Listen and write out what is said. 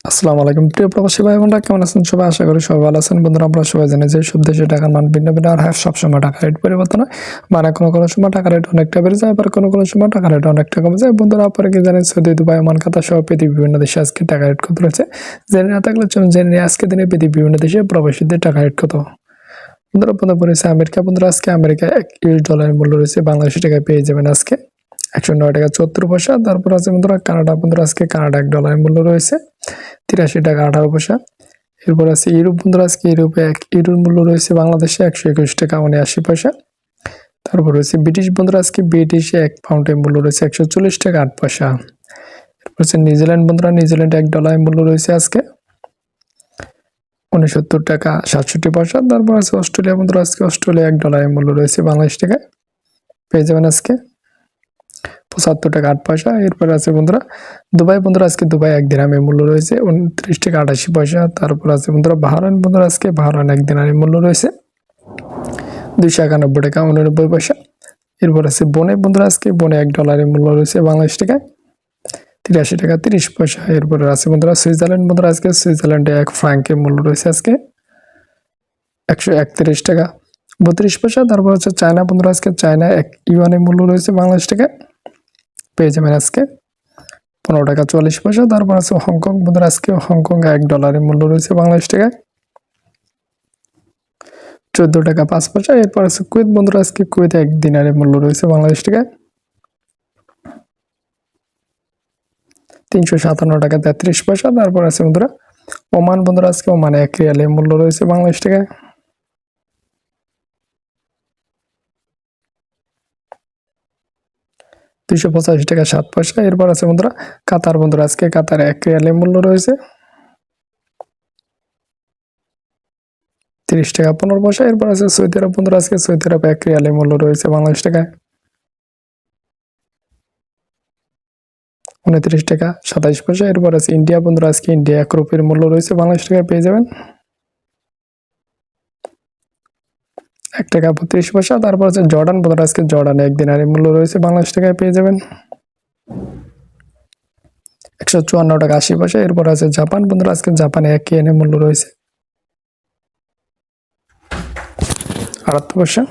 আসসালামু আলাইকুম প্রিয় প্রবাসী ভাই বোনরা, কেমন আছেন সবাই? আশা করি সবাই ভালো আছেন। বন্ধুরা, আমরা সবাই জানি যে সব দেশে টাকার মান ভিন্ন ভিন্ন, আর সবসময় টাকা রেট পরিবর্তন হয়। মানে কোনো সময় টাকা রেট অনেকটা বেড়ে যায়, আবার কোনো সময় টাকা রেট অনেকটা কমে যায়। বন্ধুরা, আপনারা কি জানেন সৌদি, দুবাই, ওমান, কাতার সহ পৃথিবীর বিভিন্ন দেশে আজকে টাকা রেট কত রয়েছে? জেনে না থাকলে চলুন জেনে নিই আজকে দিনে পৃথিবীর বিভিন্ন দেশে প্রবাসীদের টাকা রেট কত। বন্ধুরা, প্রথমে রয়েছে আমেরিকা। বন্ধুরা, আজকে আমেরিকা $1 মূল্য রয়েছে বাংলাদেশি টাকায় পেয়ে যাবেন আজকে 109 টাকা 74 পয়সা। তারপর আছে বন্ধুরা কানাডা। বন্ধুরা, আজকে কানাডা $1 মূল্য রয়েছে 83 টাকা 18 পয়সা। এরপর আছে ইউরোপ। বন্ধুরা, আজকে ইউরোপে 1 ইউরোর মূল্য রয়েছে বাংলাদেশে 121 টাকা 79 পয়সা। তারপর রয়েছে ব্রিটিশ। বন্ধুরা, আজকে ব্রিটিশে 1 পাউন্ডের মূল্য রয়েছে 140 টাকা 8 পয়সা। এরপর হচ্ছে নিউজিল্যান্ড। বন্ধুরা, নিউজিল্যান্ডে $1 মূল্য রয়েছে আজকে 69 টাকা 67 পয়সা। তারপর আছে অস্ট্রেলিয়া। বন্ধুরা, আজকে অস্ট্রেলিয়া $1 মূল্য রয়েছে বাংলাদেশ টাকায় পেয়ে যাবেন আজকে 75 টাকা 8 পয়সা। এরপর আছে বন্ধুরা দুবাই। বন্ধুরা, আজকে দুবাই 1 দিরহামের মূল্য রয়েছে 29 টাকা 88 পয়সা। তারপর আছে বন্ধুরা বাহরাইন। বন্ধুরা, আজকে বাহরাইন 1 দিরহামের মূল্য রয়েছে 291 টাকা 89 পয়সা। এরপর আছে বনে। বন্ধুরা, আজকে বনে $1 মূল্য রয়েছে বাংলাদেশ টাকায় 83 টাকা 30 পয়সা। এরপরে আছে বন্ধুরা সুইজারল্যান্ড। বন্ধুরা, আজকে সুইজারল্যান্ডে 1 ফ্রাঙ্কের মূল্য রয়েছে আজকে 131 টাকা 32 পয়সা। তারপর হচ্ছে চায়না। বন্ধুরা, আজকে চায়না 1 ইউয়ানের মূল্য রয়েছে বাংলাদেশ টাকায় পেয়ে যাবেন আজকে 15 টাকা 44 পয়সা। তারপর আছে হংকং। বন্ধুরা, আজকে হংকং $1 মূল্য রয়েছে বাংলাদেশ টাকায় 14 টাকা 5 পয়সা। এরপর আছে কুয়েত। বন্ধুরা, আজকে কুয়েতে 1 দিনারের মূল্য রয়েছে বাংলাদেশ টাকায় 357 টাকা 33 পয়সা। তারপর আছে বন্ধুরা ওমান। বন্ধুরা, আজকে ওমানে 1 রিয়ালের মূল্য রয়েছে বাংলাদেশ টাকায় 285 টাকা 7 পয়সা। এরপর আছে বন্ধুরা কাতার। বন্ধুরা, আজকে কাতারে 1 রিয়ালের মূল্য রয়েছে 30 টাকা 15 পয়সা। এরপর আছে সৌদি আরব। বন্ধুরা, আজকে সৌদি আরবে 1 রিয়ালের মূল্য রয়েছে বাংলাদেশ টাকায় 29 টাকা 27 পয়সা। এরপর আছে ইন্ডিয়া। বন্ধুরা, আজকে ইন্ডিয়া 1 রুপির মূল্য রয়েছে বাংলাদেশ টাকায় পেয়ে যাবেন 1 টাকা 32 পয়সা। তারপর আছে জর্ডান। বন্ধুরা, আজকে জর্ডানে 1 দিনারের মূল্য রয়েছে বাংলাদেশ টাকায় পেয়ে যাবেন 154 টাকা 80 পয়সা। এরপর আছে জাপান। বন্ধুরা, আজকে জাপানে 1 ইয়েনের মূল্য রয়েছে 78 পয়সা।